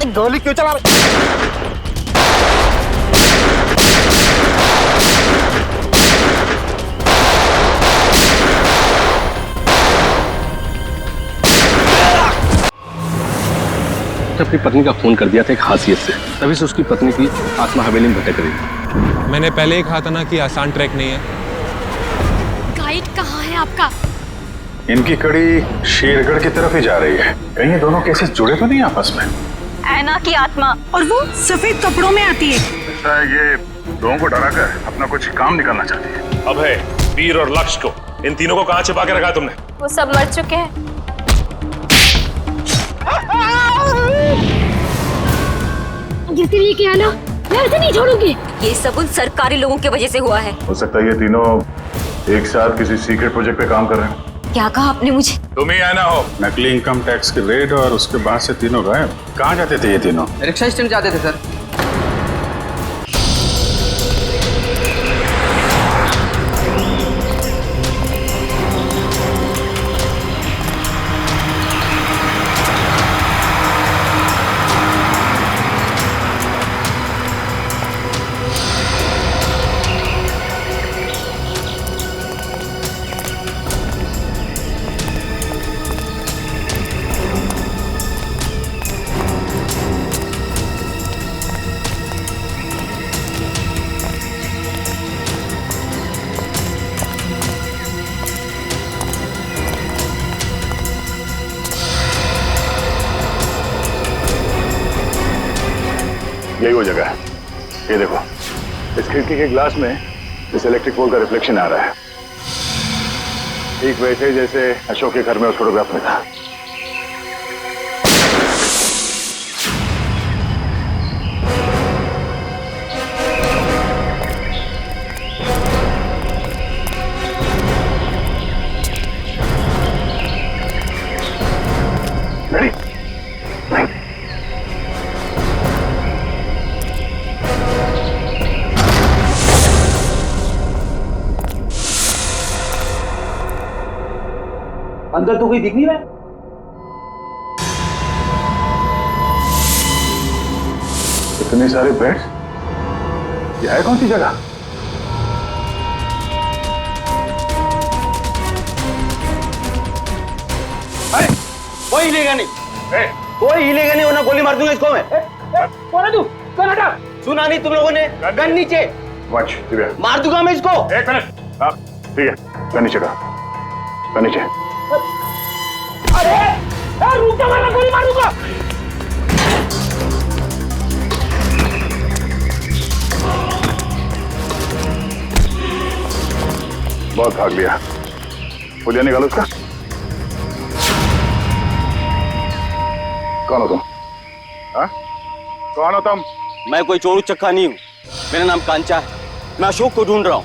गोली क्यों चला रहे? अपनी पत्नी का खून कर दिया था एक हासियत से, तभी से उसकी पत्नी की आत्मा हवेली में भटक रही। मैंने पहले ही कहा था ना कि आसान ट्रैक नहीं है। गाइड कहाँ है आपका? इनकी कड़ी शेरगढ़ की तरफ ही जा रही है। कहीं ये दोनों केसेस जुड़े तो नहीं आपस में? ऐना की आत्मा, और वो सफेद कपड़ों में आती है। ऐसा है ये लोगों को डराकर अपना कुछ काम निकालना चाहती है। अब है वीर और लक्ष्य को, इन तीनों को कहाँ छिपा के रखा तुमने? वो सब मर चुके हैं। जिसके लिए किया ना, मैं उसे नहीं छोड़ूंगी। ये सब उन सरकारी लोगों की वजह से हुआ है। हो सकता है ये तीनों एक साथ किसी सीक्रेट प्रोजेक्ट पे काम कर रहे हैं। क्या कहा आपने मुझे? तुम ही आना हो। नकली इनकम टैक्स की रेड और उसके बाद से तीनों गायब। कहाँ जाते थे ये तीनों? रिक्शा स्टैंड जाते थे सर। यही वो जगह है। ये देखो, इस खिड़की के ग्लास में इस इलेक्ट्रिक पोल का रिफ्लेक्शन आ रहा है, ठीक वैसे ही जैसे अशोक के घर में उस फोटोग्राफ में था। अंदर तो कोई दिख नहीं रहा है। इतने सारे बेड्स, ये है कौन सी जगह? अरे कोई हिलेगा नहीं, कोई हिलेगा नहीं वरना गोली मार दूंगा इसको मैं। कौन है तू? कौन हटा? सुना नहीं तुम लोगों ने? गन नीचे। वॉच दिव्या, मार दूंगा मैं इसको। एक मिनट। हाँ ठीक है, गन नीचे का, गन नीचे। अरे रुक जा वरना गोली मार दूंगा। बहुत भाग लिया, पुलिया निकालो उसका। कौन हो तुम? हाँ? कौन हो तुम? मैं कोई चोर उचक्का नहीं हूँ, मेरा नाम कांचा है। मैं अशोक को ढूंढ रहा हूँ,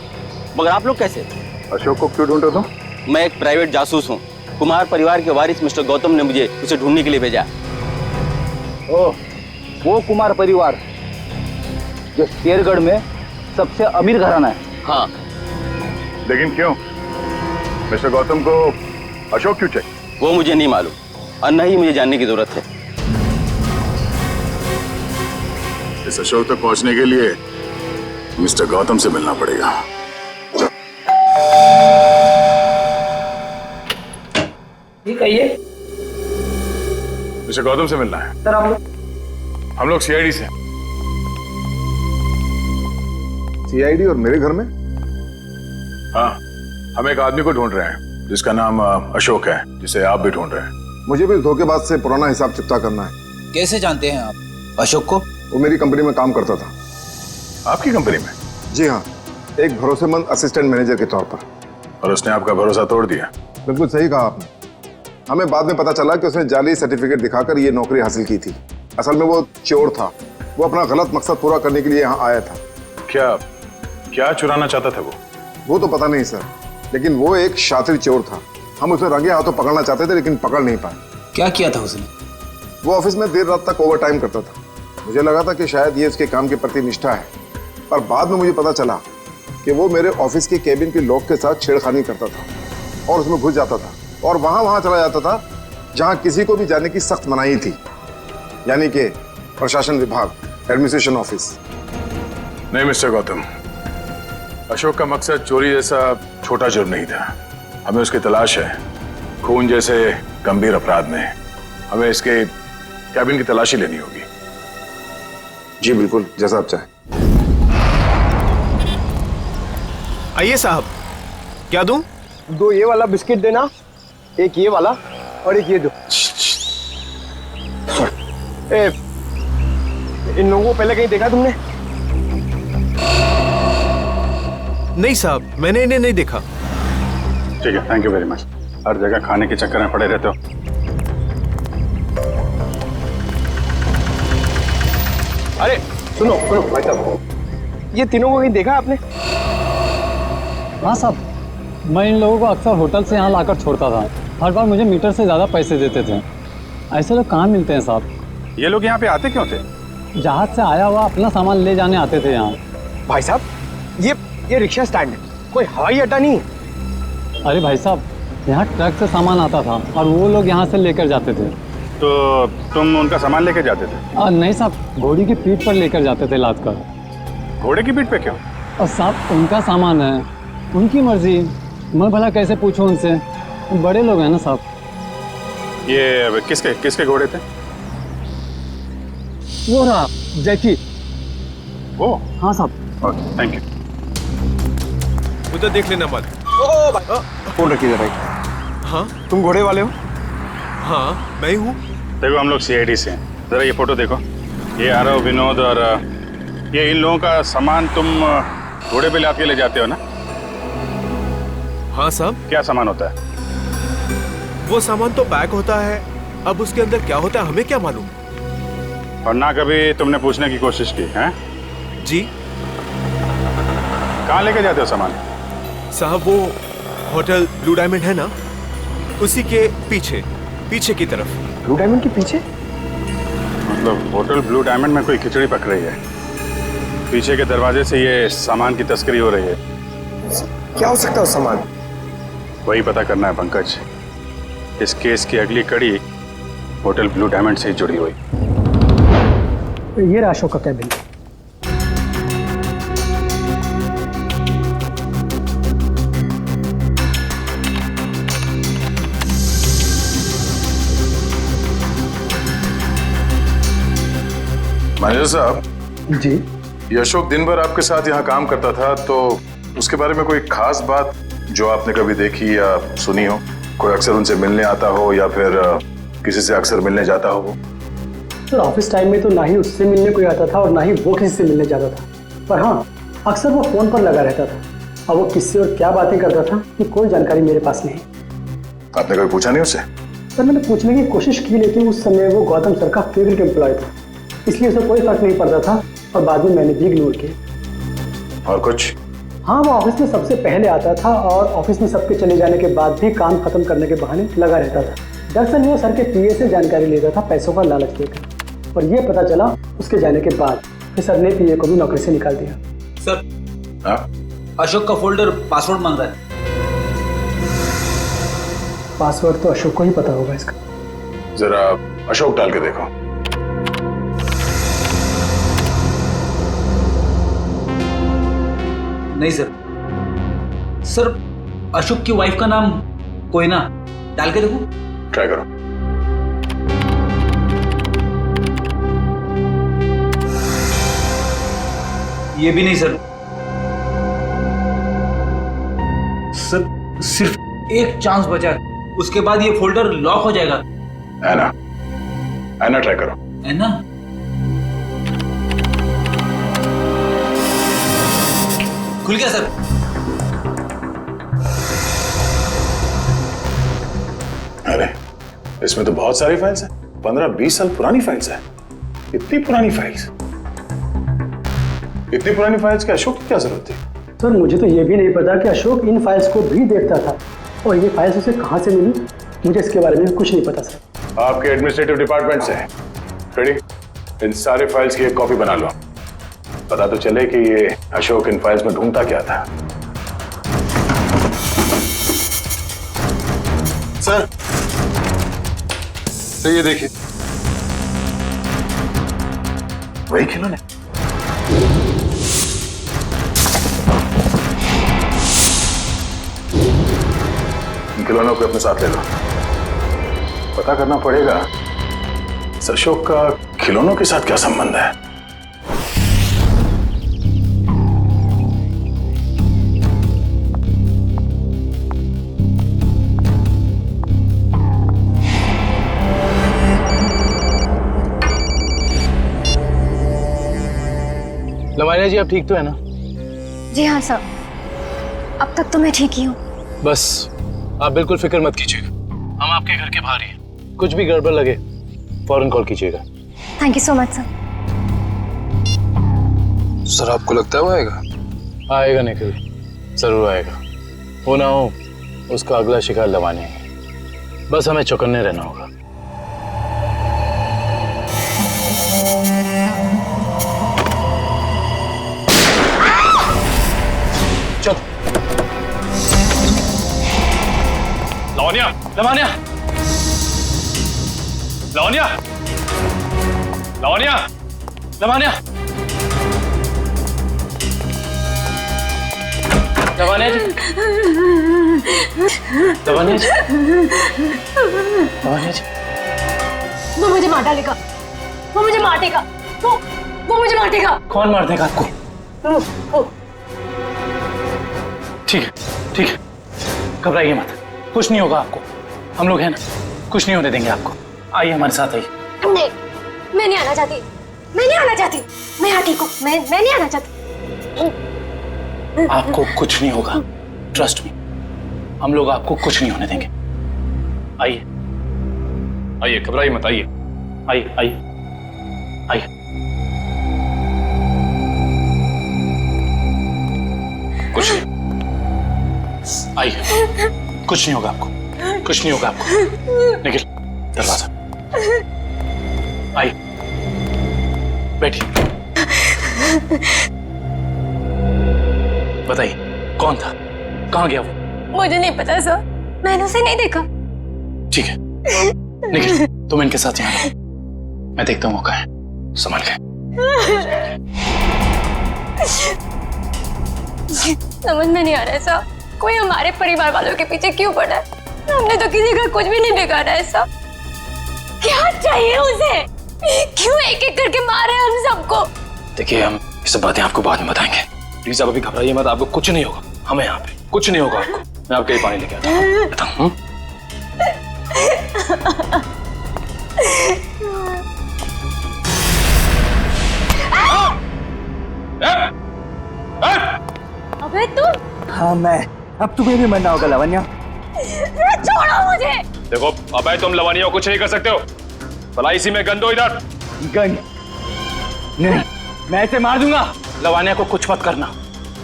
मगर आप लोग कैसे? अशोक को क्यों ढूंढ रहे हो तुम? मैं एक प्राइवेट जासूस हूँ। कुमार परिवार के वारिस मिस्टर गौतम ने मुझे उसे ढूंढने के लिए भेजा। ओह, वो कुमार परिवार जो शेरगढ़ में सबसे अमीर घराना है। हाँ। लेकिन क्यों? मिस्टर गौतम को अशोक क्यों चाहिए? वो मुझे नहीं मालूम और न ही मुझे जानने की जरूरत है। इस अशोक तक पहुंचने के लिए मिस्टर गौतम से मिलना पड़ेगा। ठीक है, ये मिस्टर गौतम से मिलना है। सर आप हम लोग सीआईडी से। सीआईडी और मेरे घर में? हाँ, हम एक आदमी को ढूंढ रहे हैं जिसका नाम अशोक है, जिसे आप भी ढूंढ रहे हैं। मुझे भी धोखेबाज से पुराना हिसाब चुकता करना है। कैसे जानते हैं आप अशोक को? वो मेरी कंपनी में काम करता था। आपकी कंपनी में? जी हाँ, एक भरोसेमंद असिस्टेंट मैनेजर के तौर पर। और उसने आपका भरोसा तोड़ दिया? बिल्कुल सही कहा आपने। हमें बाद में पता चला कि उसने जाली सर्टिफिकेट दिखाकर ये नौकरी हासिल की थी। असल में वो चोर था, वो अपना गलत मकसद पूरा करने के लिए यहाँ आया था। क्या क्या चुराना चाहता था वो तो पता नहीं सर, लेकिन वो एक शातिर चोर था। हम उसे रंगे हाथों पकड़ना चाहते थे लेकिन पकड़ नहीं पाए। क्या किया था उसने? वो ऑफिस में देर रात तक ओवर टाइम करता था। मुझे लगा था कि शायद ये उसके काम के प्रति निष्ठा है, पर बाद में मुझे पता चला कि वो मेरे ऑफिस के केबिन के लॉक के साथ छेड़खानी करता था और उसमें घुस जाता था और वहां चला जाता था जहां किसी को भी जाने की सख्त मनाही थी, यानी कि प्रशासन विभाग, एडमिनिस्ट्रेशन ऑफिस। नहीं मिस्टर गौतम, अशोक का मकसद चोरी जैसा छोटा जुर्म नहीं था। हमें उसकी तलाश है। खून जैसे गंभीर अपराध में हमें इसके कैबिन की तलाशी लेनी होगी। जी बिल्कुल, जैसा आप चाहें। आइए साहब, क्या दूं? 2 ये वाला बिस्किट देना, 1 ये वाला और 1 ये दो। इन लोगों को पहले कहीं देखा तुमने? नहीं साहब, मैंने इन्हें नहीं देखा। ठीक है, थैंक यू वेरी मच। हर जगह खाने के चक्कर में पड़े रहते हो। अरे सुनो भाई साहब, ये तीनों को कहीं देखा आपने? हाँ साहब, मैं इन लोगों को अक्सर होटल से यहाँ लाकर छोड़ता था। हर बार मुझे मीटर से ज़्यादा पैसे देते थे। ऐसे लोग कहाँ मिलते हैं साहब? ये लोग यहाँ पे आते क्यों थे? जहाज से आया हुआ अपना सामान ले जाने आते थे यहाँ। भाई साहब, ये रिक्शा स्टैंड है, कोई हवाई अड्डा नहीं है। अरे भाई साहब, यहाँ ट्रक से सामान आता था और वो लोग यहाँ से लेकर जाते थे। तो तुम उनका सामान लेके जाते थे? नहीं साहब, घोड़ी की पीठ पर लेकर जाते थे लाद कर। घोड़े की पीठ पे क्यों? और साहब उनका सामान है, उनकी मर्जी। मैं भला कैसे पूछूं उनसे? बड़े लोग हैं ना साहब। ये किसके घोड़े थे? वो रहा जैकी। वो? हाँ साहब। Okay, thank you. उधर देख लेना मत। फोन रखिए जरा। हाँ, तुम घोड़े वाले हो? हाँ, मैं ही हूँ। देखो, हम लोग सीआईडी से हैं। जरा ये फोटो देखो। ये आरव, विनोद और ये इन लोगों का सामान तुम घोड़े पे लाद के ले जाते हो ना? हाँ साहब। क्या सामान होता है? वो सामान तो पैक होता है, अब उसके अंदर क्या होता है हमें क्या मालूम। और ना कभी तुमने पूछने की कोशिश की है? जी। कहाँ लेके जाते हो सामान? साहब वो होटल ब्लू डायमंड है ना, उसी के पीछे की तरफ। ब्लू डायमंड के पीछे? मतलब होटल ब्लू डायमंड में कोई खिचड़ी पक रही है। पीछे के दरवाजे से ये सामान की तस्करी हो रही है। क्या हो सकता है उस सामान? वही पता करना है पंकज। इस केस की अगली कड़ी होटल ब्लू डायमंड से ही जुड़ी हुई। ये रहा अशोक का कैबिन। मैनेजर साहब जी। ये अशोक दिन भर आपके साथ यहाँ काम करता था, तो उसके बारे में कोई खास बात जो आपने कभी देखी या सुनी हो? कोई अक्सर उनसे मिलने आता हो या फिर किसी से अक्सर मिलने जाता हो? सर ऑफिस टाइम में तो ना ही उससे मिलने कोई आता था और ना ही वो किसी से मिलने जाता था। पर हाँ, अक्सर वो फोन पर लगा रहता था और वो किससे और क्या बातें करता था कि कोई जानकारी मेरे पास नहीं। आपने कभी पूछा नहीं उससे? सर मैंने पूछने की कोशिश की, लेकिन उस समय वो गौतम सर का फेवरेट एम्प्लॉय था, इसलिए उसे कोई फर्क नहीं पड़ता था और बाद में मैंने भी इग्नोर किया। और कुछ? हाँ, वो ऑफिस में सबसे पहले आता था और ऑफिस में सबके चले जाने के बाद भी काम खत्म करने के बहाने लगा रहता था। दरअसल वो सर के पीए से जानकारी लेता था पैसों का लालच देकर, और ये पता चला उसके जाने के बाद कि सर ने पीए को भी नौकरी से निकाल दिया। सर, हाँ? अशोक का फोल्डर पासवर्ड मांग रहा है। पासवर्ड तो अशोक को ही पता होगा इसका। जरा अशोक डाल के देखो। नहीं सर। सर, अशोक की वाइफ का नाम कोयना, डाल के देखो। ट्राई करो। ये भी नहीं सर। सर सिर्फ एक चांस बचा है, उसके बाद ये फोल्डर लॉक हो जाएगा। ऐना ट्राई करो। ऐना? खुल गया सर। अरे इसमें तो बहुत सारी फाइल्स हैं, 15-20 साल पुरानी फाइल्स हैं। इतनी पुरानी फाइल्स के अशोक की क्या जरूरत थी? सर मुझे तो ये भी नहीं पता कि अशोक इन फाइल्स को भी देखता था, और ये फाइल्स उसे कहाँ से मिली, मुझे इसके बारे में कुछ नहीं पता सर। आपके एडमिनिस्ट्रेटिव डिपार्टमेंट से रेडी, इन सारे फाइल्स की एक कॉपी बना लो। पता तो चले कि ये अशोक इन फाइल्स में ढूंढता क्या था। सर, तो ये देखिए, वही खिलौने। इन खिलौनों को अपने साथ ले लो। पता करना पड़ेगा इस अशोक का खिलौनों के साथ क्या संबंध है। लवानिया जी, आप ठीक तो है ना? जी हाँ सर, अब तक तो मैं ठीक ही हूँ। बस आप बिल्कुल फिक्र मत कीजिएगा, हम आपके घर के बाहर ही हैं। कुछ भी गड़बड़ लगे फौरन कॉल कीजिएगा। Thank you so much sir. Sir, आपको लगता है वो आएगा? आएगा निखिल, जरूर आएगा। हो ना हो उसका अगला शिकार लवानिया है। बस हमें चौकन्ने रहना होगा। चल लवानिया, लवानिया, लवानिया, लवानिया, लवानिया, लवानिया जी, लवानिया जी, लवानिया जी। वो मुझे मार डालेगा, वो मुझे मार देगा, वो मुझे मार देगा। कौन मार देगा आपको? ठीक है, ठीक है, घबराइए मत, कुछ नहीं होगा आपको। हम लोग हैं ना, कुछ नहीं होने देंगे आपको। आइए हमारे साथ आइए। नहीं, मैं नहीं आना चाहती, मैं नहीं आना चाहती, मैं यहाँ ठीक हूँ, मैं नहीं आना चाहती। आपको कुछ नहीं होगा, ट्रस्ट मी, हम लोग आपको कुछ नहीं होने देंगे। आइए आइए, घबराइए मत, आइए। आइए आइए आइए। कुछ नहीं, आइए, कुछ नहीं होगा आपको, कुछ नहीं होगा आपको। निखिल, दरवाजा। आइए, बैठिए। बताइए कौन था, कहाँ गया वो? मुझे नहीं पता सर, मैंने उसे नहीं देखा। ठीक है निखिल, तुम इनके साथ यहाँ रहो, मैं देखता हूँ वो कहाँ है। संभाल के। समझ में नहीं आ रहा है सर, कोई हमारे परिवार वालों के पीछे क्यों पड़ा है? हमने तो किसी का कुछ भी नहीं बिगाड़ा है सर। क्या चाहिए उसे? क्यों एक एक करके मारे हम सबको? देखिए, हम ये सब बातें आपको बाद में बताएंगे। प्लीज आप अभी घबराइए मत, आपको कुछ नहीं होगा। हमें यहाँ पे कुछ नहीं होगा आपको। मैं आपके लिए पानी लेके आता हूँ। बताऊँ? अबे तुम? हाँ मैं, अब तुम्हें भी मरना होगा लवन्या। छोड़ो मुझे। देखो अबे, तुम लवानिया को कुछ नहीं कर सकते हो। भला इसी में गन दो इधर। गन नहीं, मैं इसे मार दूंगा। लवानिया को कुछ मत करना,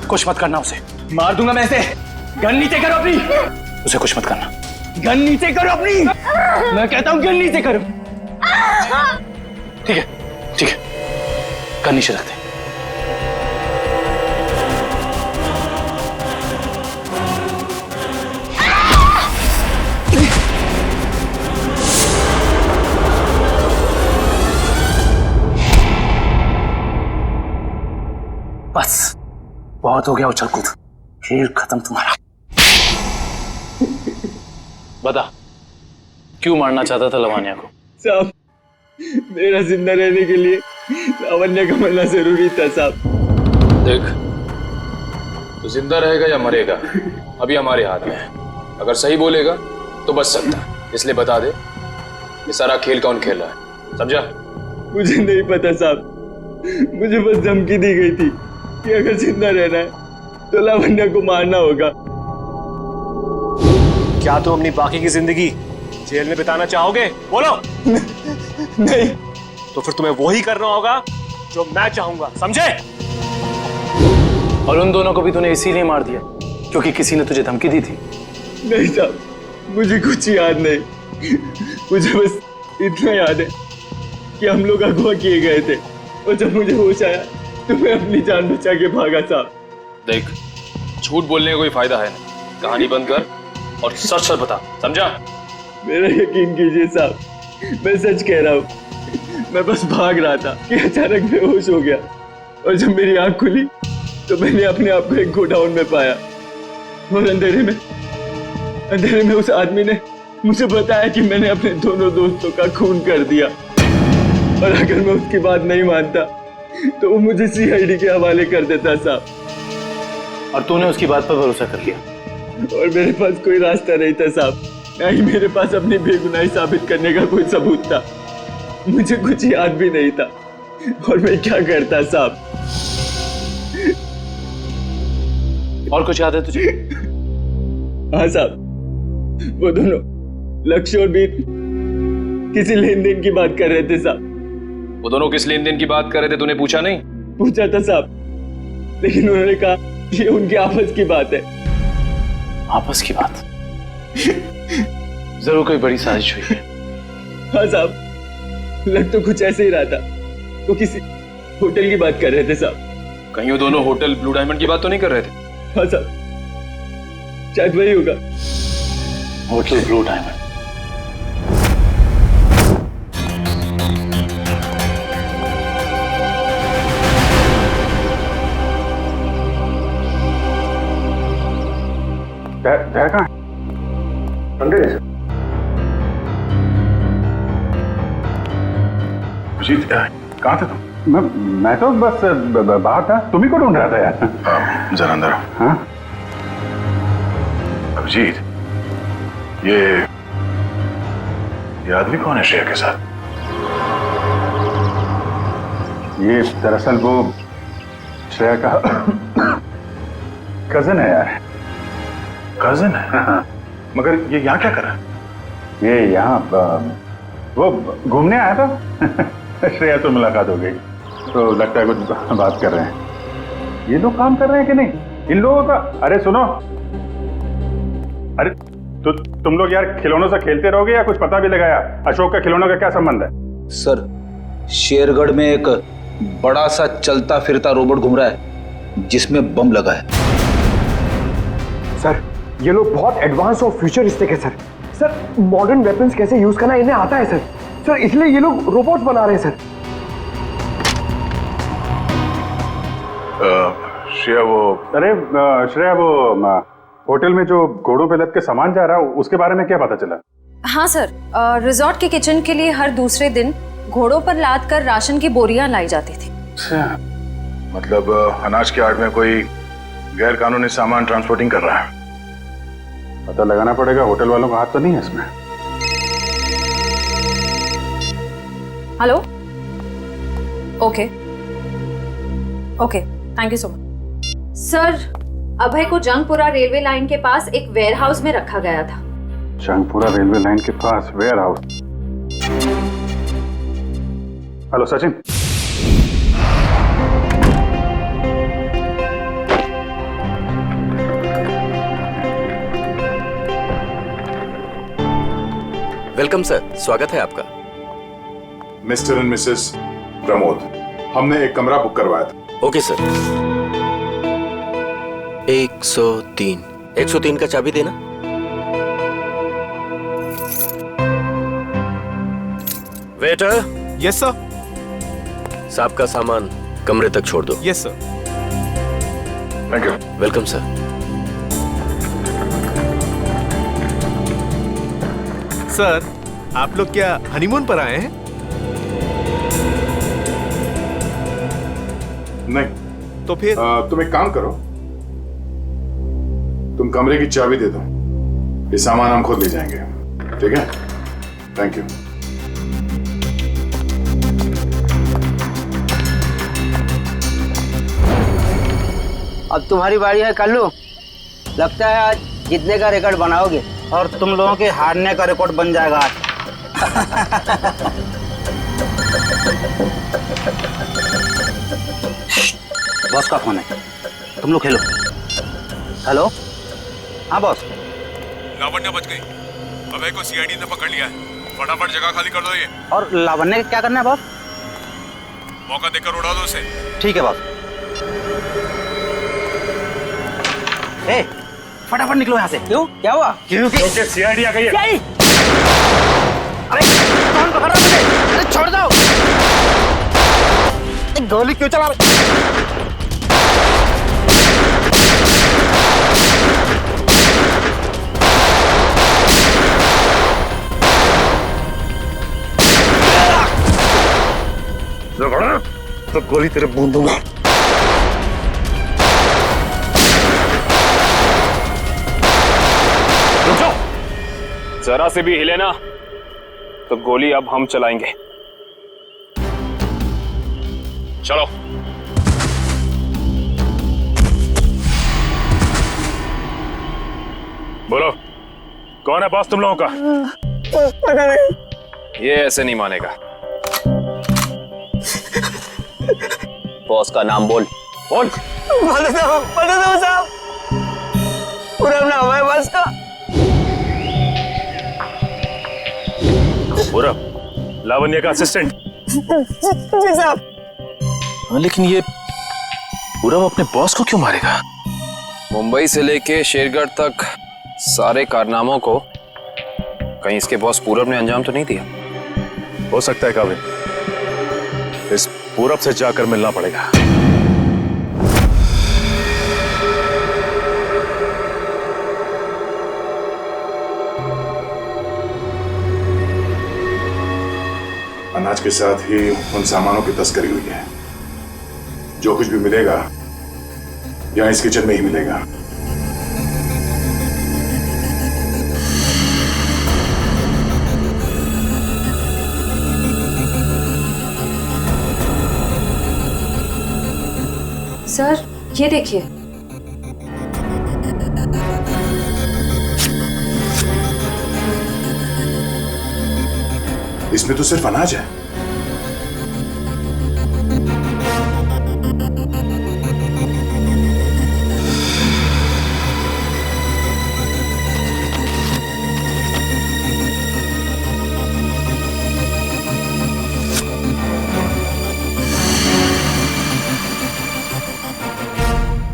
कुछ मत करना उसे। मार दूंगा मैं इसे। गन नीचे करो अपनी। उसे कुछ मत करना। गन नीचे करो अपनी। मैं कहता हूँ गन नीचे करो। ठीक है, ठीक है, गन नीचे रखते। बस बहुत हो गया उछल कूद, खेल खत्म तुम्हारा। बता, क्यों मारना चाहता था लवानिया को? साहब, मेरा जिंदा रहने के लिए लावण्या का मरना जरूरी था साहब। देख, तो जिंदा रहेगा या मरेगा अभी हमारे हाथ में है। अगर सही बोलेगा तो बच सकता है, इसलिए बता दे ये सारा खेल कौन खेल रहा है, समझा? मुझे नहीं पता साहब, मुझे बस धमकी दी गई थी कि अगर जिंदा रहना है तो लावण्या को मारना होगा। क्या तुम अपनी बाकी की जिंदगी जेल में बिताना चाहोगे? बोलो। नहीं। तो फिर तुम्हें वही करना होगा जो मैं चाहूंगा, समझे? और उन दोनों को भी तूने इसीलिए मार दिया क्योंकि किसी ने तुझे धमकी दी थी? नहीं साहब, मुझे कुछ याद नहीं। मुझे बस इतना याद है कि हम लोग अगवा किए गए थे और जब मुझे होश आया तो मैं अपनी जान बचा के भागा साहब। देख, झूठ बोलने का कोई फायदा है नहीं। कहानी बंद कर और सच सच बता, समझा? मेरा यकीन कीजिए साहब, मैं सच कह रहा हूँ। मैं बस भाग रहा था कि अचानक बेहोश हो गया और जब मेरी आंख खुली तो मैंने अपने आप को एक गोडाउन में पाया और अंधेरे में उस आदमी ने मुझे बताया कि मैंने अपने दोनों दोस्तों का खून कर दिया और अगर मैं उसकी बात नहीं मानता तो वो मुझे सीआईडी के हवाले कर देता साहब। और तूने उसकी बात पर भरोसा कर लिया? और मेरे पास कोई रास्ता नहीं था साहब, ना ही मेरे पास अपनी बेगुनाही साबित करने का कोई सबूत था। मुझे कुछ याद भी नहीं था और मैं क्या करता साहब। और कुछ याद है तुझे? हाँ साहब, वो दोनों लक्ष्य और बीर किसी लेन देन की बात कर रहे थे साहब। वो दोनों किस लेन देन की बात कर रहे थे, तूने पूछा नहीं? पूछा था साहब, लेकिन उन्होंने कहा ये उनकी आपस की बात है। आपस की बात? जरूर कोई बड़ी साजिश हुई है। हाँ साहब, लग तो कुछ ऐसे ही रहा था। वो किसी होटल की बात कर रहे थे साहब। कहीं वो दोनों होटल ब्लू डायमंड की बात तो नहीं कर रहे थे? हाँ साहब, शायद वही होगा। Hotel blue diamond. कहाँ है? अंदर है। अभिजीत, कहाँ थे तुम? मैं तो बस बाहर था। तुम ही को ढूंढ रहा था यार। जरा अंदर। हाँ? अभिजीत, ये आदमी कौन है श्रेया के साथ? ये दरअसल वो श्रेया का कजन है यार। कजन है? हाँ। मगर ये यहाँ क्या कर रहा है? ये यहाँ वो घूमने आया था। श्रेया तो मुलाकात हो गई तो लगता है कुछ बात कर रहे हैं। ये लोग काम कर रहे हैं कि नहीं इन लोगों का? अरे सुनो, अरे तो तुम लोग यार खिलौनों से खेलते रहोगे या कुछ पता भी लगाया? अशोक का खिलौनों का क्या संबंध है? सर, शेरगढ़ में एक बड़ा सा चलता फिरता रोबोट घूम रहा है जिसमें बम लगा है। सर, ये लोग बहुत एडवांस और फ्यूचरिस्टिक है सर। सर, मॉडर्न वेपन्स कैसे यूज करना इन्हें आता है सर। सर, इसलिए ये लोग रोबोट्स बना रहे हैं सर। श्रेया श्रेया वो होटल में जो घोड़ों पे लद के सामान जा रहा है उसके बारे में क्या पता चला? हाँ सर, रिजॉर्ट के किचन के लिए हर दूसरे दिन घोड़ों पर लाद कर राशन की बोरियां लाई जाती थी। मतलब अनाज के आड़ में कोई गैर कानूनी सामान ट्रांसपोर्टिंग कर रहा है। पता लगाना पड़ेगा, होटल वालों का हाथ तो नहीं है इसमें। Hello, okay, thank you so much. Sir, Abhay को जंगपुरा रेलवे लाइन के पास एक वेयरहाउस में रखा गया था। जंगपुरा रेलवे लाइन के पास warehouse? Hello Sachin. Welcome sir, स्वागत है आपका। मिस्टर एंड मिसेस प्रमोद, हमने एक कमरा बुक करवाया था। Okay sir. 103 का चाबी देना। वेटर। Yes sir. साहब का सामान कमरे तक छोड़ दो। Yes sir. Thank you. Welcome sir. Sir, आप लोग क्या हनीमून पर आए हैं? नहीं। तो फिर तुम एक काम करो, तुम कमरे की चाबी दे दो, ये सामान हम खुद ले जाएंगे। ठीक है? Thank you. अब तुम्हारी बारी है कल्लू। लगता है आज जीतने का रिकॉर्ड बनाओगे और तुम लोगों के हारने का रिकॉर्ड बन जाएगा आज। बॉस का फोन है, तुम लोग खेलो। हेलो, हाँ बॉस। लावण्य बच गई, अभय को सीआईडी ने पकड़ लिया है। फटाफट जगह खाली कर दो ये। और लावण्य क्या करना है बॉस? मौका देकर उड़ा दो उसे। ठीक है बॉस। ए, फटाफट निकलो यहाँ से। क्यों, क्या हुआ? क्योंकि सीआईडी आ गई है। अरे कौन पकड़ रहा है मुझे? अरे छोड़ दो। गोली क्यों चला रहे? तो गोली तेरे मुंह दूंगा। रुक जाओ, जरा से भी हिले ना तो गोली अब हम चलाएंगे। चलो। बोलो, कौन है बॉस तुम लोगों का? पता नहीं। ये ऐसे नहीं मानेगा। बॉस का नाम बोल। बोल। बता दो साहब, पूरा नाम है बॉस का। पूरा लावण्य का असिस्टेंट। जी साहब। लेकिन ये पूरब अपने बॉस को क्यों मारेगा? मुंबई से लेके शेरगढ़ तक सारे कारनामों को कहीं इसके बॉस पूरब ने अंजाम तो नहीं दिया? हो सकता है काबिल, इस पूरब से जाकर मिलना पड़ेगा। अनाज के साथ ही उन सामानों की तस्करी हुई है। जो कुछ भी मिलेगा यहाँ इस किचन में ही मिलेगा। सर ये देखिए, इसमें तो सिर्फ अनाज है।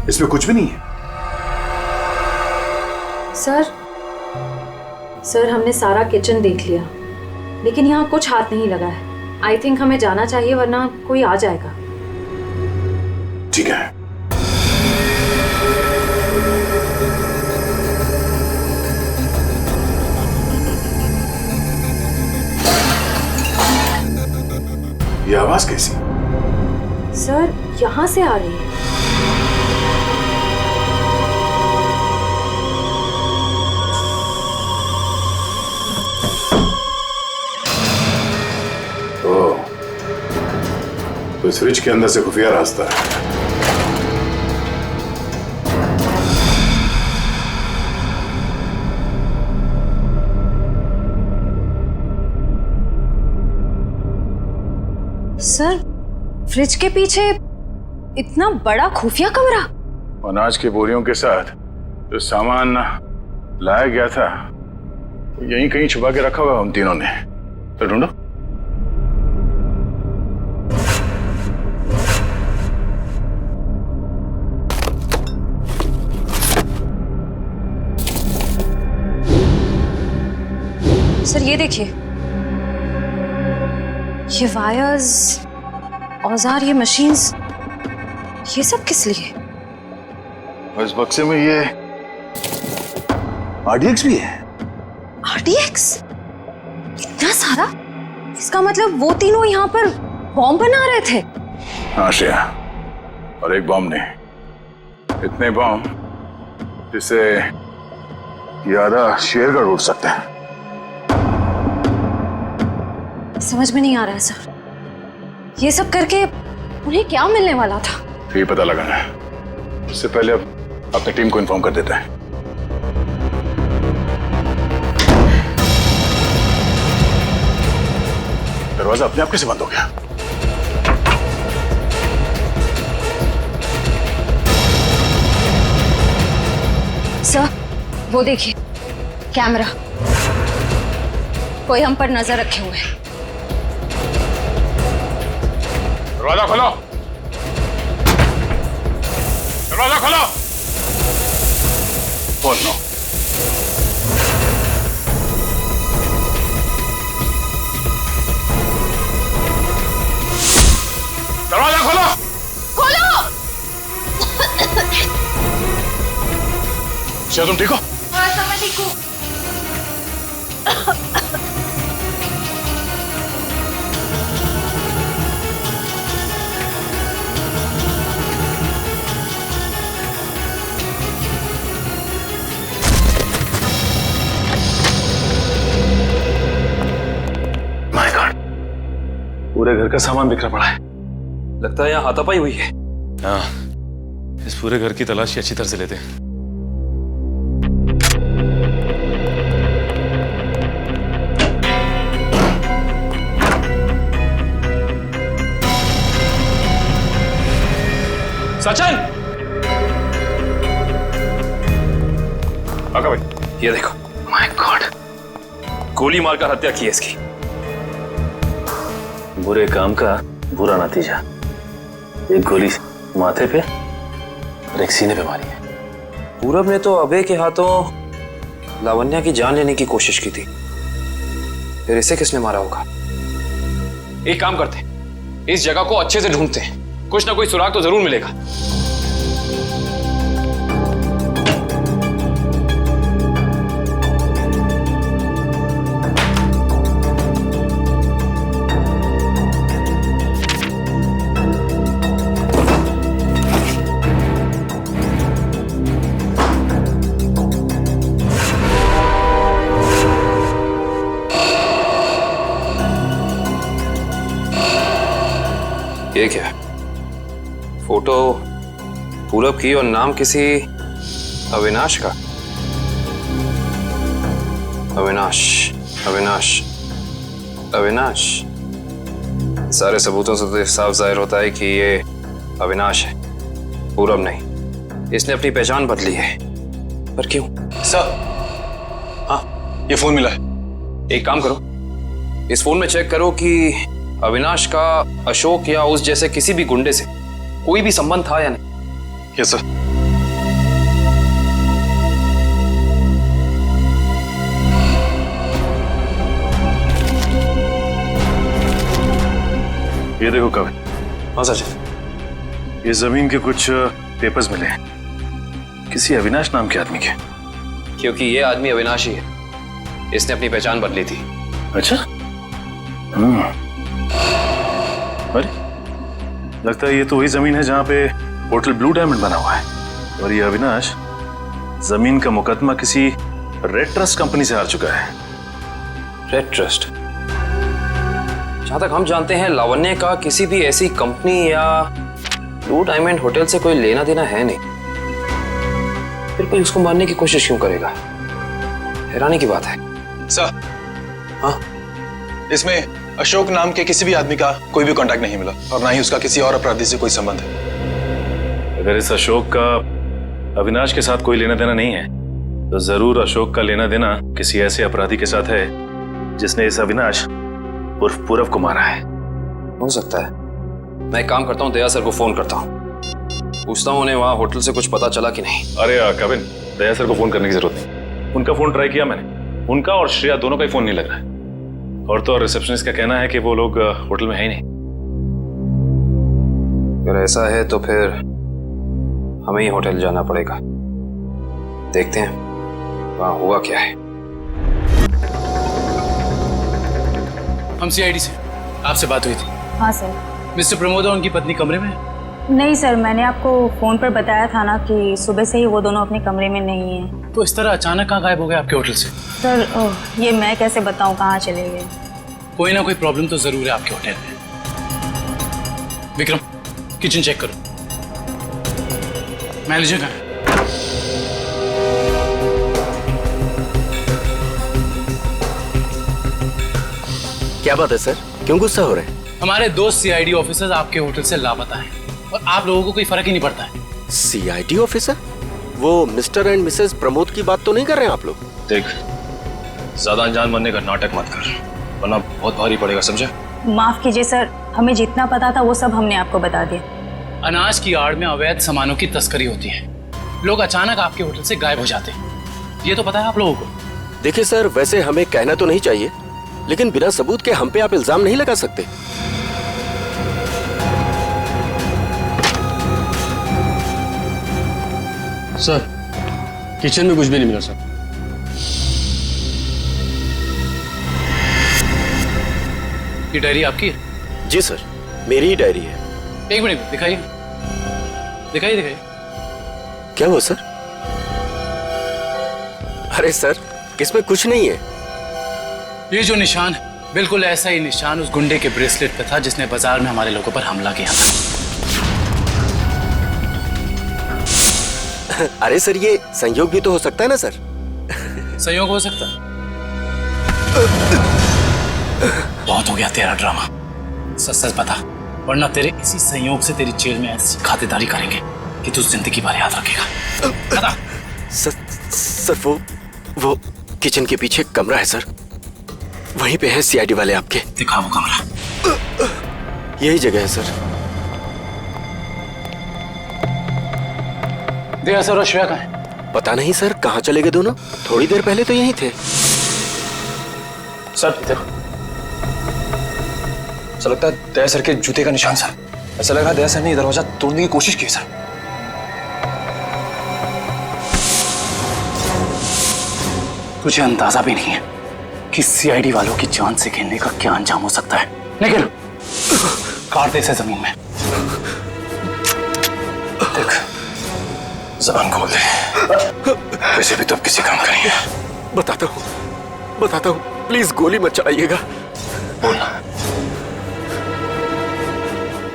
इसमें कुछ भी नहीं है। सर हमने सारा किचन देख लिया, लेकिन यहाँ कुछ हाथ नहीं लगा है। आई थिंक हमें जाना चाहिए, वरना कोई आ जाएगा। ठीक है। ये आवाज कैसी? सर यहाँ से आ रही है। तो इस फ्रिज के अंदर से खुफिया रास्ता है। सर फ्रिज के पीछे इतना बड़ा खुफिया कमरा? अनाज के बोरियों के साथ जो सामान लाया गया था यहीं कहीं छुपा के रखा हुआ उन तीनों ने। तो ढूंढो। सर ये देखिए, ये वायर्स, औजार, ये मशीन्स, ये सब किस लिए? इस बक्से में ये RDX भी है। RDX? इतना सारा? इसका मतलब वो तीनों यहाँ पर बॉम्ब बना रहे थे? हाँ श्रेया, और एक बॉम्ब नहीं, इतने बॉम्ब जिससे ये आधा शेरगढ़ उड़ सकता है। समझ में नहीं आ रहा है सर, ये सब करके उन्हें क्या मिलने वाला था? ये पता लगाना है। उससे पहले अब अपनी टीम को इन्फॉर्म कर देता है। दरवाजा अपने आप कैसे बंद हो गया? सर वो देखिए, कैमरा, कोई हम पर नजर रखे हुए है। दरवाजा खोलो, दरवाजा खोलो। बोलो। दरवाजा खोलो। श्रेया तुम ठीक हो? हाँ सर मैं ठीक हूँ। माय गॉड, पूरे घर का सामान बिखरा पड़ा है। लगता है यहाँ हाथापाई हुई है। हाँ, इस पूरे घर की तलाशी अच्छी तरह से लेते हैं। सचिन! आका भाई, ये देखो। माय गॉड, गोली मारकर हत्या की है इसकी। बुरे काम का बुरा नतीजा। एक गोली माथे पे और एक सीने पे मारी है। पूरब ने तो अभय के हाथों लावण्या की जान लेने की कोशिश की थी, फिर इसे किसने मारा होगा? एक काम करते हैं, इस जगह को अच्छे से ढूंढते हैं, कुछ ना कोई सुराग तो जरूर मिलेगा। ये क्या है? फोटो पूरब की और नाम किसी अविनाश का। अविनाश, अविनाश, अविनाश। सारे सबूतों से तो साफ जाहिर होता है कि ये अविनाश है, पूरब नहीं। इसने अपनी पहचान बदली है, पर क्यों? सर, हाँ, ये फोन मिला है। एक काम करो, इस फोन में चेक करो कि अविनाश का अशोक या उस जैसे किसी भी गुंडे से कोई भी संबंध था या नहीं। Yes sir. ये देखो कविन। हाँ सचिन। ये जमीन के कुछ पेपर्स मिले हैं, किसी अविनाश नाम के आदमी के। क्योंकि ये आदमी अविनाश ही है, इसने अपनी पहचान बदली थी। अच्छा। अरे, लगता है ये तो वही जमीन है जहां पे होटल ब्लू डायमंड बना हुआ है, और ये अविनाश जमीन का मुकदमा किसी रेड ट्रस्ट कंपनी से हार चुका है। Red trust? जहां तक हम जानते हैं लावण्य का किसी भी ऐसी कंपनी या ब्लू डायमंड होटल से कोई लेना देना है नहीं, फिर कोई उसको मारने की कोशिश क्यों करेगा? हैरानी की बात है। सर, हाँ, इसमें अशोक नाम के किसी भी आदमी का कोई भी कांटेक्ट नहीं मिला, और ना ही उसका किसी और अपराधी से कोई संबंध है। अगर इस अशोक का अविनाश के साथ कोई लेना देना नहीं है, तो जरूर अशोक का लेना देना किसी ऐसे अपराधी के साथ है जिसने इस अविनाश उर्फ पूरब को मारा है। हो सकता है। मैं एक काम करता हूँ, दया सर को फोन करता हूँ, पूछता हूँ उन्हें वहां होटल से कुछ पता चला कि नहीं। अरे कविन, दया सर को फोन करने की जरूरत नहीं। उनका फोन ट्राई किया मैंने, उनका और श्रेया दोनों का ही फोन नहीं लग रहा है। और तो और रिसेप्शनिस्ट का कहना है कि वो लोग होटल में है ही नहीं। अगर ऐसा है तो फिर हमें ही होटल जाना पड़ेगा, देखते हैं वहां हुआ क्या है। हम सीआईडी से, आपसे बात हुई थी। हाँ सर। मिस्टर प्रमोद और उनकी पत्नी कमरे में? नहीं सर, मैंने आपको फोन पर बताया था ना कि सुबह से ही वो दोनों अपने कमरे में नहीं हैं। तो इस तरह अचानक कहाँ गायब हो गए आपके होटल से? सर ये मैं कैसे बताऊं कहाँ चले गए। कोई ना कोई प्रॉब्लम तो जरूर है आपके होटल में। विक्रम, किचन चेक करो। मैनेजर कहाँ है? क्या बात है सर, क्यों गुस्सा हो रहे हैं? हमारे दोस्त सीआईडी ऑफिसर्स आपके होटल से लापता हैं और आप लोगों को कोई फर्क ही नहीं पड़ता है। CID officer? वो मिस्टर एंड मिसेस प्रमोद की बात तो नहीं कर रहे हैं आप लोग? देख, ज्यादा अनजान बनने का नाटक मत कर, वरना बहुत भारी पड़ेगा, समझे? माफ कीजिए सर, हमें जितना पता था वो सब हमने आपको बता दिया। अनाज की आड़ में अवैध सामानों की तस्करी होती है, लोग अचानक आपके होटल से गायब हो जाते हैं, ये तो पता है आप लोगों को। देखिए सर, वैसे हमें कहना तो नहीं चाहिए, लेकिन बिना सबूत के हम पे आप इल्जाम नहीं लगा सकते। सर, किचन में कुछ भी नहीं मिला सर। ये डायरी आपकी है? जी सर, मेरी ही डायरी है। एक मिनट दिखाइए दिखाइए दिखाइए। क्या हुआ सर? अरे सर, इसमें कुछ नहीं है। ये जो निशान है बिल्कुल ऐसा ही निशान उस गुंडे के ब्रेसलेट पे था जिसने बाजार में हमारे लोगों पर हमला किया था। अरे सर, ये संयोग भी तो हो सकता है ना सर? संयोग हो सकता है। बहुत हो गया तेरा ड्रामा, सच सच बता, वरना तेरे इसी संयोग से तेरी जेल में ऐसी खातिरदारी करेंगे कि तू जिंदगी भर याद रखेगा। बता। सर वो किचन के पीछे कमरा है सर, वहीं पे है सीआईडी वाले आपके। दिखा वो कमरा। यही जगह है सर। दया सर और श्रेया कहाँ है? पता नहीं सर, कहाँ चले गए दोनों? थोड़ी देर पहले तो यहीं थे। सर देखो, ऐसा लगता है दया सर के जूते का निशान सर। ऐसा लग रहा है दया सर ने दरवाजा तोड़ने की कोशिश की सर। तुझे अंदाजा भी नहीं है कि सीआईडी वालों की जान से खेलने का क्या अंजाम हो सकता है। निकल, काट दे इसे जमीन में। देख, जबान खोल दे, वैसे भी तो अब किसी काम करेंगे। बताता हूँ, प्लीज गोली मत चलाइएगा। बोलना।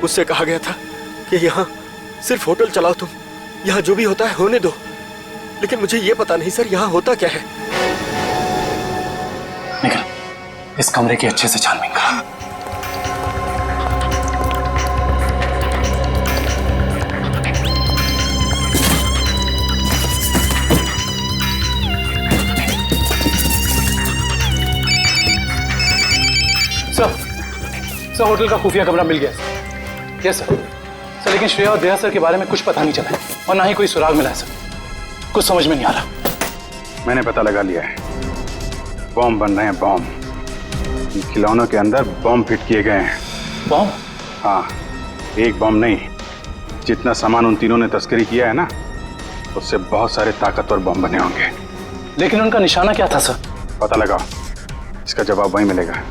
मुझसे कहा गया था कि यहाँ सिर्फ होटल चलाओ तुम, यहाँ जो भी होता है होने दो। लेकिन मुझे ये पता नहीं सर, यहाँ होता क्या है। निकल, इस कमरे की अच्छे से छानबीन करा। सर होटल का खुफिया कमरा मिल गया। यस सर, लेकिन श्रेया और दया सर के बारे में कुछ पता नहीं चला है और ना ही कोई सुराग मिला है सर। कुछ समझ में नहीं आ रहा। मैंने पता लगा लिया है, बॉम्ब बन रहे हैं, बॉम्ब। इन खिलौनों के अंदर बॉम्ब फिट किए गए हैं। बॉम्ब? हाँ, एक बॉम्ब नहीं, जितना सामान उन तीनों ने तस्करी किया है ना, उससे बहुत सारे ताकतवर बॉम्ब बने होंगे। लेकिन उनका निशाना क्या था सर? पता लगाओ, इसका जवाब वहीं मिलेगा।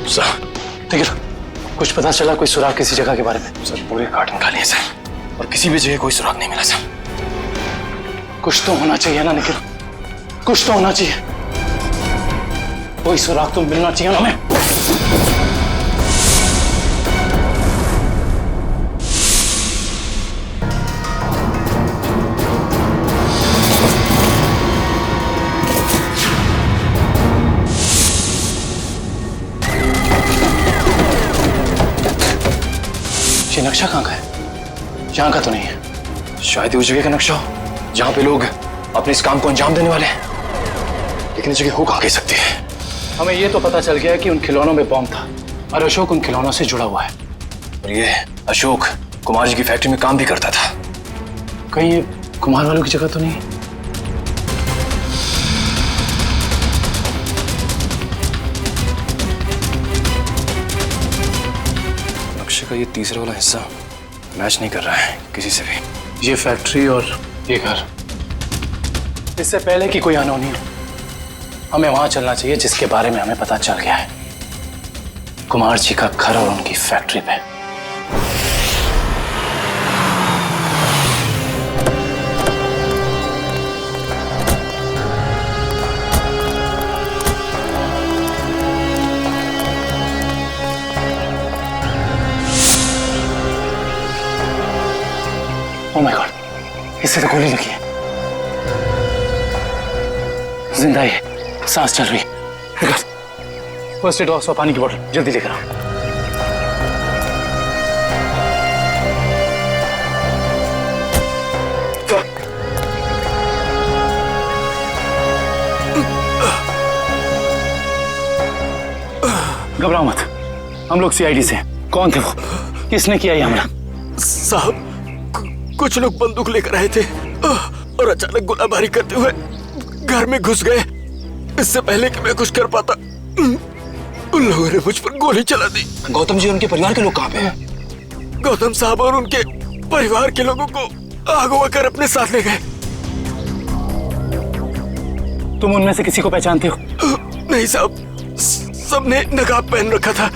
सर ठीक है, कुछ पता चला कोई सुराग किसी जगह के बारे में? सर पूरे कार्टन खा लिए सर, और किसी भी जगह कोई सुराग नहीं मिला सर। कुछ तो होना चाहिए ना निखिल, कुछ तो होना चाहिए। कोई सुराग तो मिलना चाहिए ना हमें। ये नक्शा कहाँ का है? यहाँ का तो नहीं है। शायद उस जगह का नक्शा हो जहाँ पे लोग अपने इस काम को अंजाम देने वाले हैं, लेकिन इस जगह हो कहाँ कह सकती है। हमें ये तो पता चल गया है कि उन खिलौनों में बॉम्ब था और अशोक उन खिलौनों से जुड़ा हुआ है। और ये अशोक कुमार जी की फैक्ट्री में काम भी करता था। कहीं ये कुमार वालों की जगह तो नहीं? नक्शे का ये तीसरा वाला हिस्सा मैच नहीं कर रहा है किसी से भी। ये फैक्ट्री और ये घर, इससे पहले कि कोई अनहोनी हो हमें वहां चलना चाहिए जिसके बारे में हमें पता चल गया है, कुमार जी का घर और उनकी फैक्ट्री पे। ओह माय गॉड, इससे तो गोली लगी है। जिंदा है, सांस चल रही है। फर्स्ट एड बॉक्स और पानी की बोतल जल्दी लेकर आओ। घबराओ मत, हम लोग सीआईडी से। कौन थे वो? किसने किया ये हमला? साहब, कुछ लोग बंदूक लेकर आए थे और अचानक गोलाबारी करते हुए घर में घुस गए। इससे पहले कि मैं कुछ कर पाता, उन लोगों ने मुझ पर गोली चला दी। गौतम जी और उनके परिवार के लोग कहाँ पे हैं? गौतम साहब और उनके परिवार के लोगों को अगवा कर अपने साथ ले गए। तुम उनमें से किसी को पहचानते हो? नहीं साहब, सबने नकाब पहन रखा था,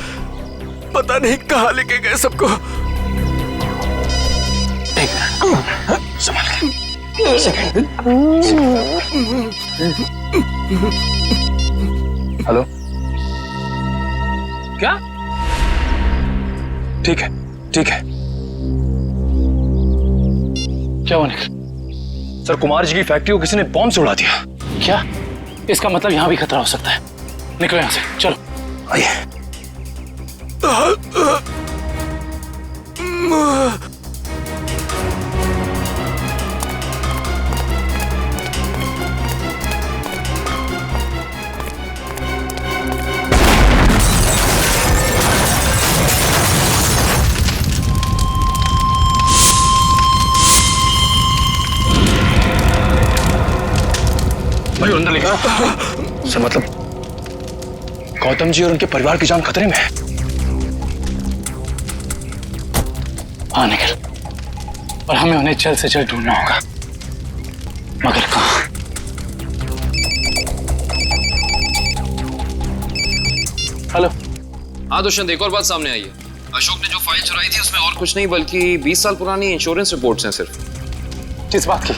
पता नहीं कहाँ लेके गए सबको। संभाल के। हेलो, क्या? ठीक है, ठीक है। क्या हुआ निखिल? सर, कुमार जी की फैक्ट्री को किसी ने बॉम्ब से उड़ा दिया। क्या? इसका मतलब यहां भी खतरा हो सकता है। निकलो यहां से, चलो। आइए। भाई अंदर लेके सर, मतलब गौतम जी और उनके परिवार की जान खतरे में है। हाँ निखिल, और हमें उन्हें जल्द से जल्द ढूंढना होगा, मगर कहाँ? हेलो। हाँ दुष्यंत, एक और बात सामने आई है। अशोक ने जो फाइल चुराई थी उसमें और कुछ नहीं बल्कि 20 साल पुरानी इंश्योरेंस रिपोर्ट्स हैं सिर्फ। किस बात की?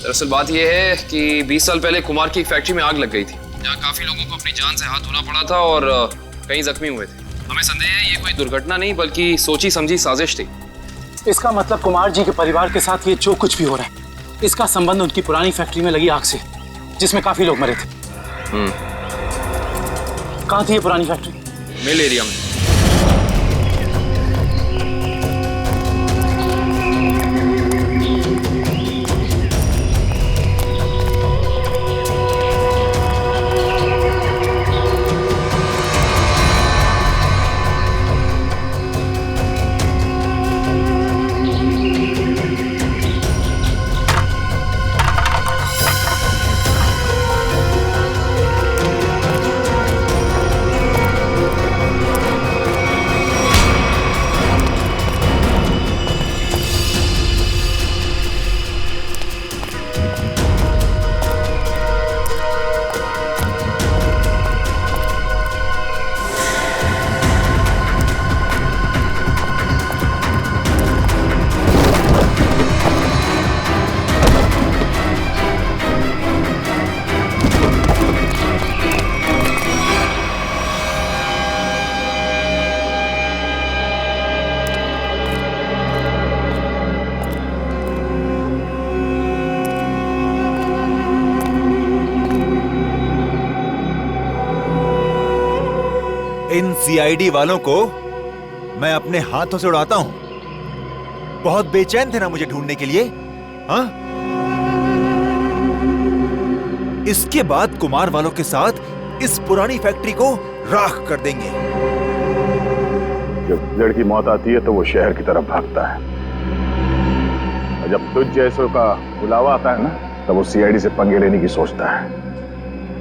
दरअसल बात यह है कि 20 साल पहले कुमार की एक फैक्ट्री में आग लग गई थी, जहाँ काफी लोगों को अपनी जान से हाथ धोना पड़ा था और कई जख्मी हुए थे। हमें संदेह है ये कोई दुर्घटना नहीं बल्कि सोची समझी साजिश थी। इसका मतलब कुमार जी के परिवार के साथ ये जो कुछ भी हो रहा है, इसका संबंध उनकी पुरानी फैक्ट्री में लगी आग से, जिसमें काफी लोग मरे थे। कहाँ थी ये पुरानी फैक्ट्री? मिल एरिया में। इन सीआईडी वालों को मैं अपने हाथों से उड़ाता हूं। बहुत बेचैन थे ना मुझे ढूंढने के लिए, हाँ? इसके बाद कुमार वालों के साथ इस पुरानी फैक्ट्री को राख कर देंगे। जब लड़की मौत आती है तो वो शहर की तरफ भागता है, और जब तुझ जैसों का बुलावा आता है ना, तब वो सीआईडी से पंगे लेने की सोचता है।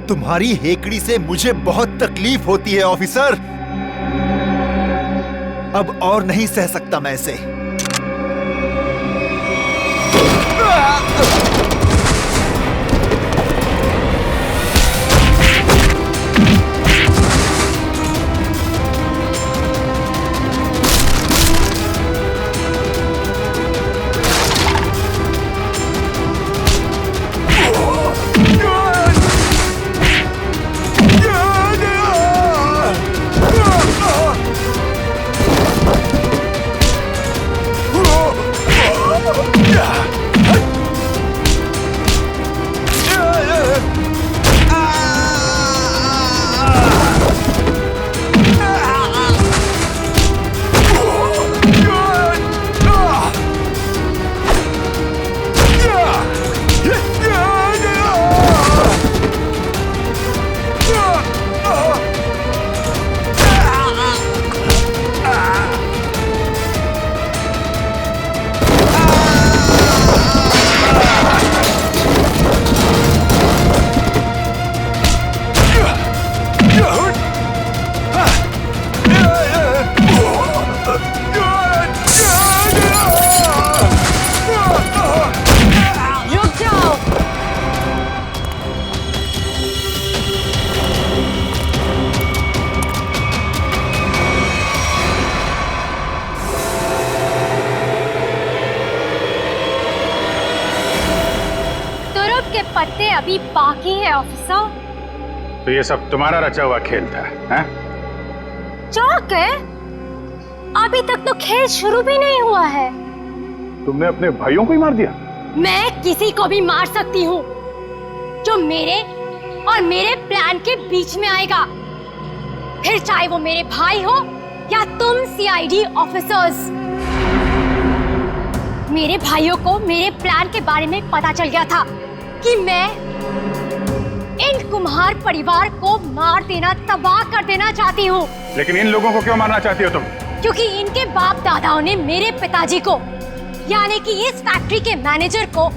तुम्हारी हेकड़ी से मुझे बहुत तकलीफ होती है ऑफिसर। अब और नहीं सह सकता मैं इसे। अभी बाकी है ऑफिसर। तो ये सब तुम्हारा रचा हुआ खेल था, हैं? चौक है, अभी तक तो खेल शुरू भी नहीं हुआ है। तुमने अपने भाइयों को ही मार दिया? मैं किसी को भी मार सकती हूँ जो मेरे और मेरे प्लान के बीच में आएगा, फिर चाहे वो मेरे भाई हो या तुम सीआईडी ऑफिसर्स। मेरे भाइयों को मेरे प्लान के बारे में पता चल गया था कि मैं इन कुम्हार परिवार को मार देना, तबाह कर देना चाहती हूँ। लेकिन इन लोगों को क्यों मारना चाहती हो तुम? क्योंकि इनके बाप दादाओं ने मेरे पिताजी को, यानी कि इस फैक्ट्री के मैनेजर को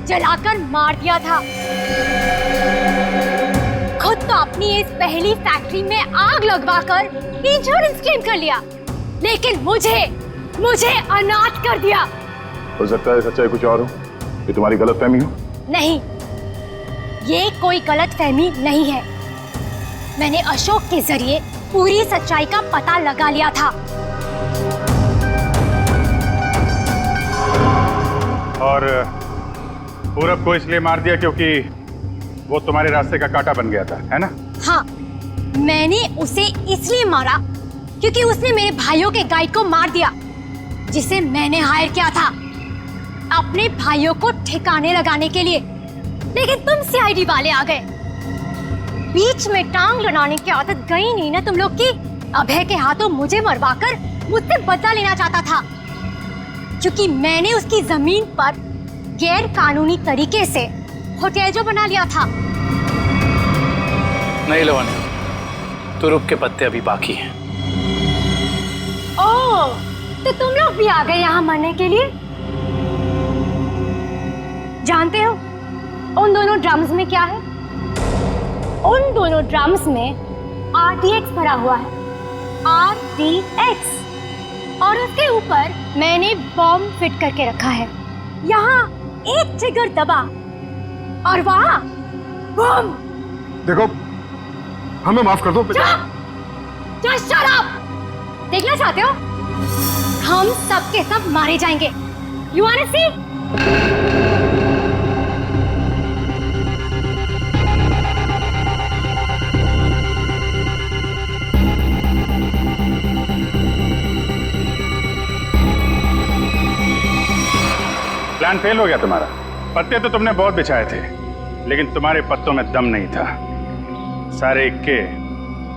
जलाकर मार दिया था। खुद तो अपनी इस पहली फैक्ट्री में आग लगवाकर इंश्योरेंस क्लेम कर लिया, लेकिन मुझे अनाथ कर दिया। हो सकता है सच्चाई कुछ और हो, ये तुम्हारी गलतफहमी हो। नहीं, ये कोई गलतफहमी नहीं है। मैंने अशोक के जरिए पूरी सच्चाई का पता लगा लिया था। और पूरब को इसलिए मार दिया क्योंकि वो तुम्हारे रास्ते का कांटा बन गया था, है ना? हाँ, मैंने उसे इसलिए मारा क्योंकि उसने मेरे भाइयों के गाइड को मार दिया, जिसे मैंने हायर किया था अपने भाइयों को ठिकाने लगाने के लिए। लेकिन तुम सीआईडी वाले आ गए, बीच में टांग लड़ाने की आदत गई नहीं ना तुम लोग की। अभय के हाथों मुझे मरवाकर मुझसे बदला लेना चाहता था, क्योंकि मैंने उसकी जमीन पर गैर कानूनी तरीके से होटल जो बना लिया था। नहीं लवानी, तुरुप के पत्ते अभी बाकी हैं। ओह, तो तुम लोग भी आ गए यहाँ मरने के लिए? जानते हो उन दोनों ड्रम्स में क्या है? उन दोनों ड्रम्स में RTX भरा हुआ है, RTX, और उसके ऊपर मैंने बॉम्ब फिट करके रखा है। यहाँ एक ट्रिगर दबा और वहाँ बॉम्ब। देखो, हमें माफ कर दो। Just shut up! देखना चाहते हो? हम सब के सब मारे जाएंगे। You wanna see? Plan fail हो गया तुम्हारा। पत्ते तो तुमने बहुत बिछाए थे, लेकिन तुम्हारे पत्तों में दम नहीं था। सारे इक्के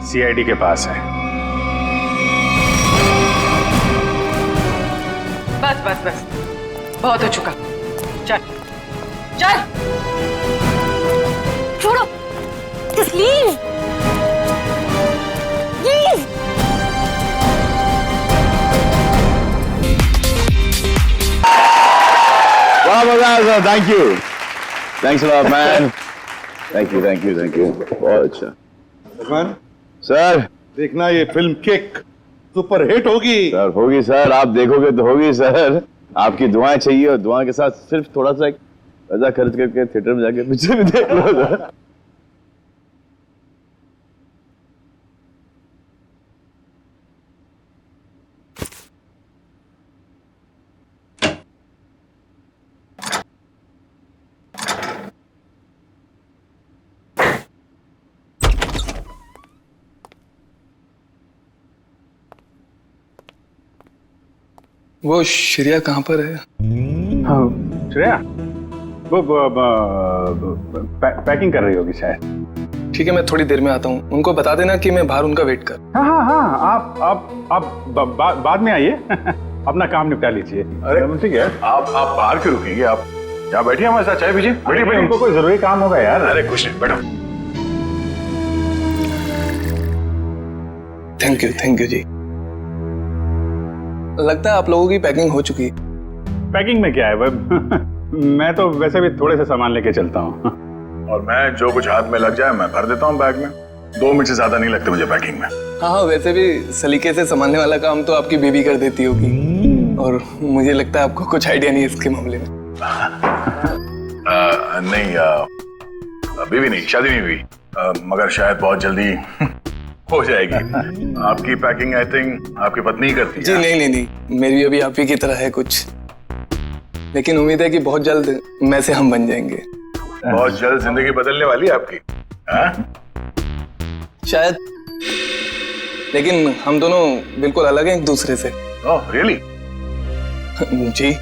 सीआईडी के पास है। बस बस बस, बहुत हो चुका। चल चल, छोड़ो, just leave. Leave. वाह मजा, thank you, thanks a lot man, thank you, बहुत अच्छा। भगवान सर, देखना ये फिल्म किक सुपर हिट होगी। सर होगी सर, आप देखोगे तो होगी सर। आपकी दुआएं चाहिए, और दुआ के साथ सिर्फ थोड़ा सा एक पैसा खर्च करके थिएटर में जाके पिक्चर भी देख लो सर। वो श्रेया कहाँ पर है? हाँ, श्रेया वो पैकिंग कर रही होगी शायद। ठीक है, मैं थोड़ी देर में आता हूँ। उनको बता देना कि मैं बाहर उनका वेट कर। हाँ हाँ हाँ, आप बाद में आइए। अपना काम निपटा लीजिए। अरे ठीक है, आप बाहर क्यों रुकेंगे? आप यहाँ बैठिए, हमारे साथ चाय पीजिए। बैठिए, उनको कोई जरूरी काम होगा यार। अरे कुछ नहीं, बैठो। थैंक यू जी। लगता है आप लोगों की पैकिंग हो चुकी है। पैकिंग में क्या है, मैं तो वैसे भी थोड़े से सामान लेके चलता हूँ। और मैं जो कुछ हाथ में लग जाए मैं भर देता हूँ बैग में। 2 मिनट से ज्यादा नहीं लगते मुझे पैकिंग में। हाँ, वैसे भी सलीके से संभालने वाला काम तो आपकी बेबी कर देती होगी, और मुझे लगता है आपको कुछ आइडिया नहीं है इसके मामले में। नहीं, बेबी नहीं, शादी नहीं हुई, मगर शायद बहुत जल्दी हो जाएगी। आपकी पैकिंग आई थिंक आपकी पत्नी ही करती है। जी नहीं, मेरी भी अभी आप ही की तरह है कुछ, लेकिन उम्मीद है कि बहुत जल्द मैं से हम बन जाएंगे। बहुत जल्द जिंदगी बदलने वाली है आपकी। हाँ? शायद, लेकिन हम दोनों बिल्कुल अलग हैं एक दूसरे से। Oh really? जी,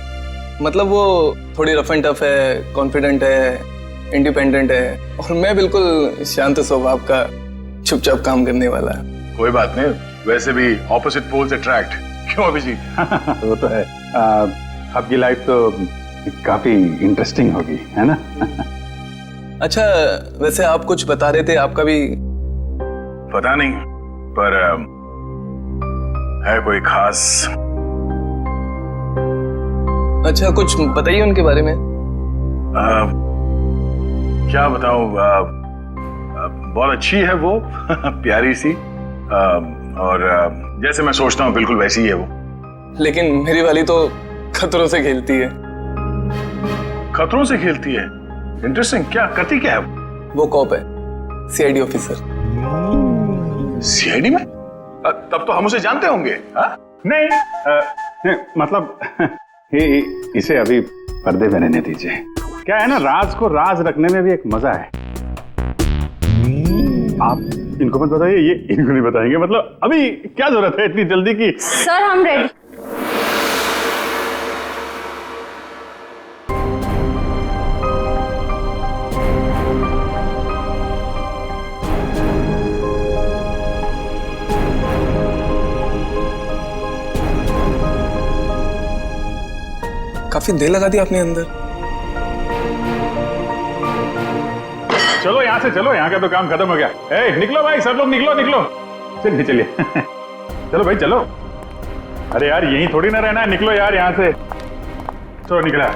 मतलब वो थोड़ी रफ एंड टफ है, कॉन्फिडेंट है, इंडिपेंडेंट है, और मैं बिल्कुल शांत स्वभाव का, चुपचाप काम करने वाला। कोई बात नहीं, वैसे भी ऑपोजिट पोल्स अट्रैक्ट, क्यों अभिजीत? वो तो है। आपकी लाइफ तो काफी इंटरेस्टिंग होगी, है ना? अच्छा, वैसे आप कुछ बता रहे थे, आपका भी? पता नहीं, पर है कोई खास? अच्छा, कुछ बताइए उनके बारे में। क्या बताऊं, बहुत अच्छी है वो, प्यारी सी, और जैसे मैं सोचता हूँ बिल्कुल वैसी ही है वो। लेकिन मेरी वाली तो खतरों से खेलती है। खतरों से खेलती है? इंटरेस्टिंग। क्या करती क्या है वो? कॉप है, सीआईडी ऑफिसर। सीआईडी में? तब तो हम उसे जानते होंगे। नहीं, मतलब इसे अभी पर्दे में रहने दीजिए। क्या है ना, राज को राज रखने में भी एक मजा है। आप इनको मत बताइए, ये इनको नहीं बताएंगे। मतलब अभी क्या जरूरत है इतनी जल्दी की? सर हम रेडी। काफी देर लगा दी आपने अंदर। चलो यहाँ से चलो, यहाँ का तो काम खत्म हो गया। ए, निकलो भाई, सब लोग निकलो निकलो। चलिए चलिए चलो भाई चलो। अरे यार यहीं थोड़ी ना रहना है, निकलो यार यहाँ से। चलो निकला।